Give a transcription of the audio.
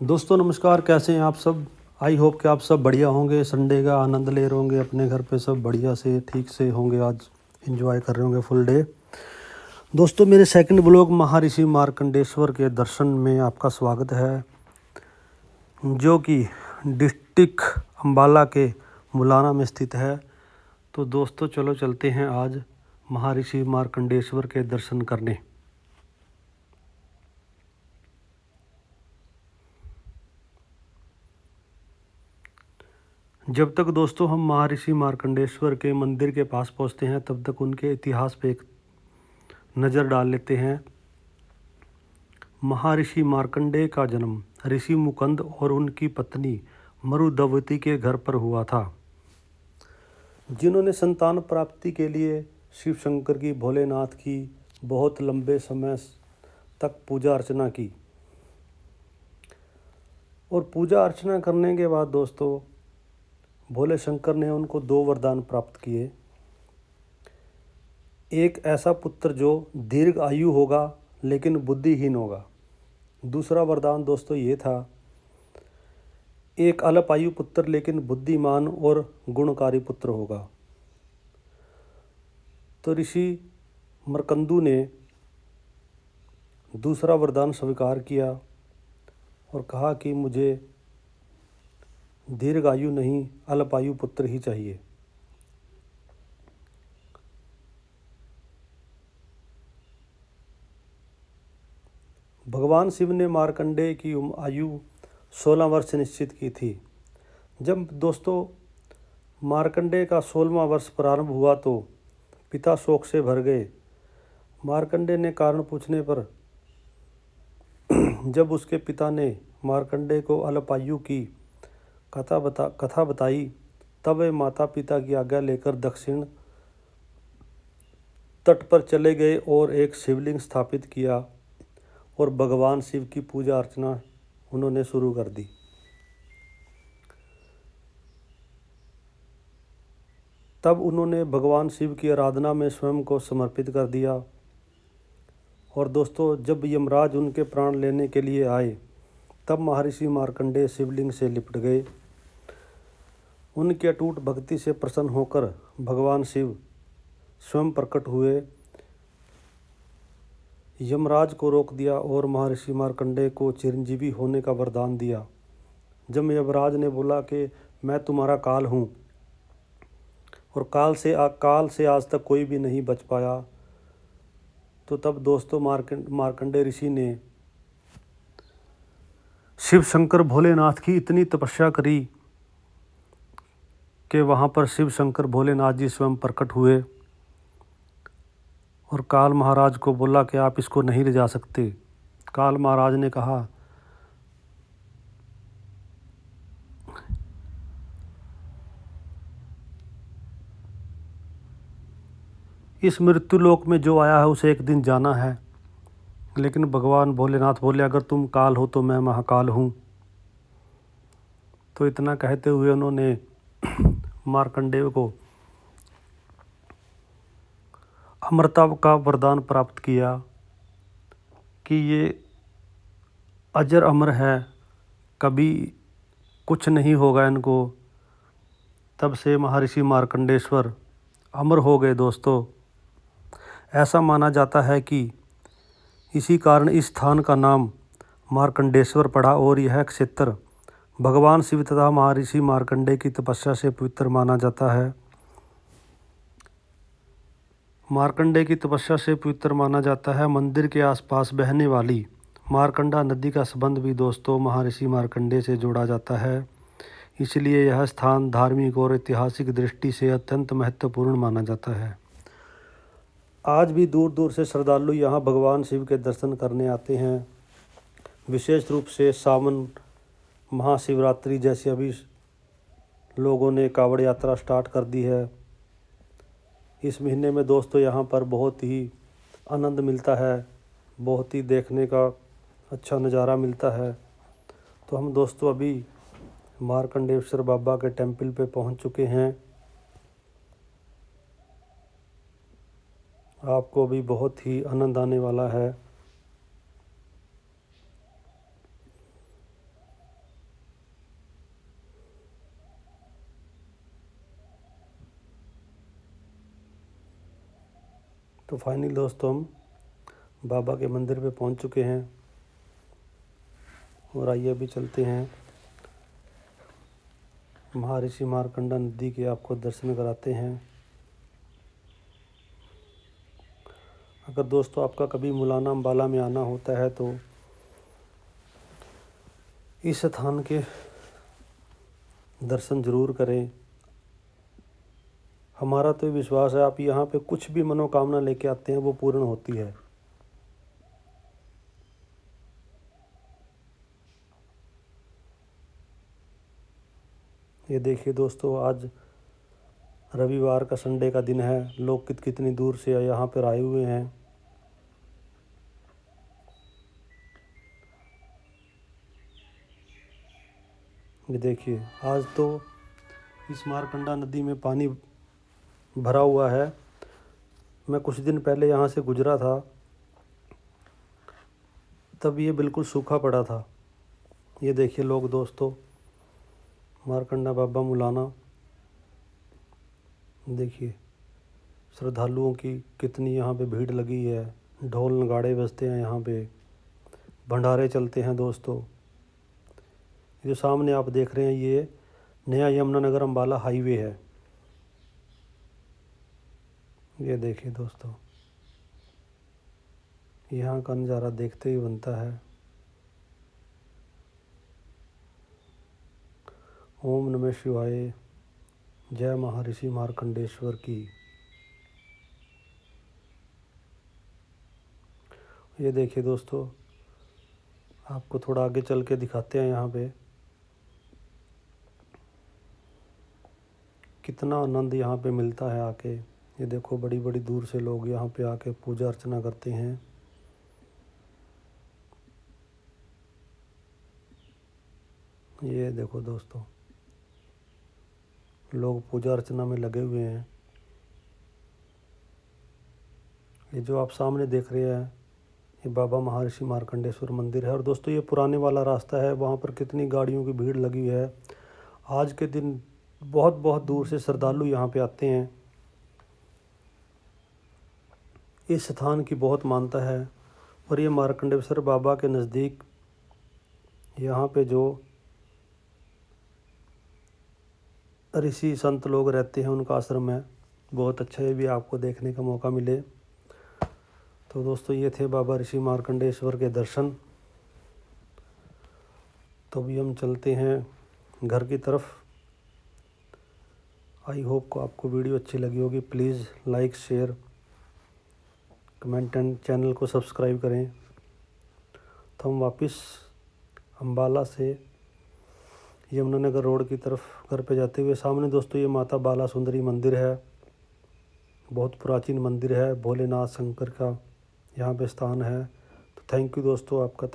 दोस्तों नमस्कार, कैसे हैं आप सब। आई होप कि आप सब बढ़िया होंगे, संडे का आनंद ले रहे होंगे, अपने घर पे सब बढ़िया से ठीक से होंगे, आज एंजॉय कर रहे होंगे फुल डे। दोस्तों मेरे सेकंड ब्लॉग महर्षि मार्कंडेश्वर के दर्शन में आपका स्वागत है, जो कि डिस्ट्रिक्ट अम्बाला के मुलाना में स्थित है। तो दोस्तों चलो चलते हैं आज महर्षि मार्कंडेश्वर के दर्शन करने। जब तक दोस्तों हम महर्षि मार्कंडेश्वर के मंदिर के पास पहुंचते हैं, तब तक उनके इतिहास पे एक नज़र डाल लेते हैं। महर्षि मार्कंडेय का जन्म ऋषि मुकुंद और उनकी पत्नी मरुदवती के घर पर हुआ था, जिन्होंने संतान प्राप्ति के लिए शिव शंकर की, भोलेनाथ की बहुत लंबे समय तक पूजा अर्चना की। और पूजा अर्चना करने के बाद दोस्तों भोले शंकर ने उनको 2 वरदान प्राप्त किए। एक ऐसा पुत्र जो दीर्घ आयु होगा लेकिन बुद्धिहीन होगा। दूसरा वरदान दोस्तों ये था, एक अल्प आयु पुत्र लेकिन बुद्धिमान और गुणकारी पुत्र होगा। तो ऋषि मरकंदू ने दूसरा वरदान स्वीकार किया और कहा कि मुझे दीर्घ आयु नहीं, अल्प आयु पुत्र ही चाहिए। भगवान शिव ने मार्कंडेय की आयु 16 वर्ष निश्चित की थी। जब दोस्तों मार्कंडेय का 16वां वर्ष प्रारंभ हुआ तो पिता शोक से भर गए। मार्कंडेय ने कारण पूछने पर जब उसके पिता ने मार्कंडेय को अल्पायु की कथा बताई, तब वे माता पिता की आज्ञा लेकर दक्षिण तट पर चले गए और एक शिवलिंग स्थापित किया और भगवान शिव की पूजा अर्चना उन्होंने शुरू कर दी। तब उन्होंने भगवान शिव की आराधना में स्वयं को समर्पित कर दिया। और दोस्तों जब यमराज उनके प्राण लेने के लिए आए, तब महर्षि मार्कंडेय शिवलिंग से लिपट गए। उनकी अटूट भक्ति से प्रसन्न होकर भगवान शिव स्वयं प्रकट हुए, यमराज को रोक दिया और महर्षि मार्कंडेय को चिरंजीवी होने का वरदान दिया। जब यमराज ने बोला कि मैं तुम्हारा काल हूँ और काल से आज तक कोई भी नहीं बच पाया, तो तब दोस्तों मार्कंडेय ऋषि ने शिव शंकर भोलेनाथ की इतनी तपस्या करी कि वहाँ पर शिव शंकर भोलेनाथ जी स्वयं प्रकट हुए और काल महाराज को बोला कि आप इसको नहीं ले जा सकते। काल महाराज ने कहा, इस मृत्यु लोक में जो आया है उसे एक दिन जाना है। लेकिन भगवान भोलेनाथ बोले, अगर तुम काल हो तो मैं महाकाल हूँ। तो इतना कहते हुए उन्होंने मार्कंडेय को अमरता का वरदान प्राप्त किया कि ये अजर अमर है, कभी कुछ नहीं होगा इनको। तब से महर्षि मार्कंडेश्वर अमर हो गए दोस्तों। ऐसा माना जाता है कि इसी कारण इस स्थान का नाम मार्कंडेश्वर पड़ा और यह क्षेत्र भगवान शिव तथा महर्षि मार्कंडेय की तपस्या से पवित्र माना जाता है। मार्कंडेय की तपस्या से पवित्र माना जाता है। मंदिर के आसपास बहने वाली मार्कंडा नदी का संबंध भी दोस्तों महर्षि मार्कंडेय से जोड़ा जाता है। इसलिए यह स्थान धार्मिक और ऐतिहासिक दृष्टि से अत्यंत महत्वपूर्ण माना जाता है। आज भी दूर दूर से श्रद्धालु यहाँ भगवान शिव के दर्शन करने आते हैं। विशेष रूप से सावन महाशिवरात्रि जैसे अभी लोगों ने कावड़ यात्रा स्टार्ट कर दी है। इस महीने में दोस्तों यहाँ पर बहुत ही आनंद मिलता है, बहुत ही देखने का अच्छा नज़ारा मिलता है। तो हम दोस्तों अभी मार्कंडेश्वर बाबा के टेम्पल पे पहुँच चुके हैं। आपको भी बहुत ही आनंद आने वाला है। तो फाइनली दोस्तों हम बाबा के मंदिर पे पहुंच चुके हैं और आइए अभी चलते हैं महर्षि मार्कंडा नदी के आपको दर्शन कराते हैं। अगर दोस्तों आपका कभी मुलाना अम्बाला में आना होता है तो इस स्थान के दर्शन ज़रूर करें। हमारा तो विश्वास है आप यहाँ पे कुछ भी मनोकामना लेके आते हैं वो पूर्ण होती है। ये देखिए दोस्तों, आज रविवार का संडे का दिन है। लोग कितनी दूर से यहाँ पर आए हुए हैं। ये देखिए, आज तो इस मारकंडा नदी में पानी भरा हुआ है। मैं कुछ दिन पहले यहाँ से गुजरा था, तब ये बिल्कुल सूखा पड़ा था। ये देखिए लोग दोस्तों, मारकंडा बाबा मुलाना, देखिए श्रद्धालुओं की कितनी यहाँ पे भीड़ लगी है। ढोल नगाड़े बजते हैं, यहाँ पे भंडारे चलते हैं दोस्तों। जो सामने आप देख रहे हैं ये नया यमुनानगर अम्बाला हाईवे है। ये देखिए दोस्तों, यहाँ का नज़ारा देखते ही बनता है। ओम नमः शिवाय। जय महर्षि मार्कंडेश्वर की। ये देखिए दोस्तों, आपको थोड़ा आगे चल के दिखाते हैं यहाँ पे कितना आनंद यहाँ पे मिलता है आके। ये देखो, बड़ी बड़ी दूर से लोग यहाँ पे आके पूजा अर्चना करते हैं। ये देखो दोस्तों, लोग पूजा अर्चना में लगे हुए हैं। ये जो आप सामने देख रहे हैं ये बाबा महर्षि मार्कंडेश्वर मंदिर है। और दोस्तों ये पुराने वाला रास्ता है, वहाँ पर कितनी गाड़ियों की भीड़ लगी हुई है। आज के दिन बहुत बहुत दूर से श्रद्धालु यहाँ पे आते हैं। इस स्थान की बहुत मान्यता है। और ये मार्कंडेश्वर बाबा के नज़दीक यहाँ पे जो ऋषि संत लोग रहते हैं उनका आश्रम है। बहुत अच्छा, ये भी आपको देखने का मौका मिले। तो दोस्तों ये थे बाबा ऋषि मार्कंडेश्वर के दर्शन। तो अभी हम चलते हैं घर की तरफ। आई होप को आपको वीडियो अच्छी लगी होगी। Please like, share, comment and channel को सब्सक्राइब करें। तो हम वापस अम्बाला से यमुनानगर रोड की तरफ घर पे जाते हुए, सामने दोस्तों ये माता बाला सुंदरी मंदिर है। बहुत प्राचीन मंदिर है, भोलेनाथ शंकर का यहाँ पे स्थान है। तो थैंक यू दोस्तों, आपका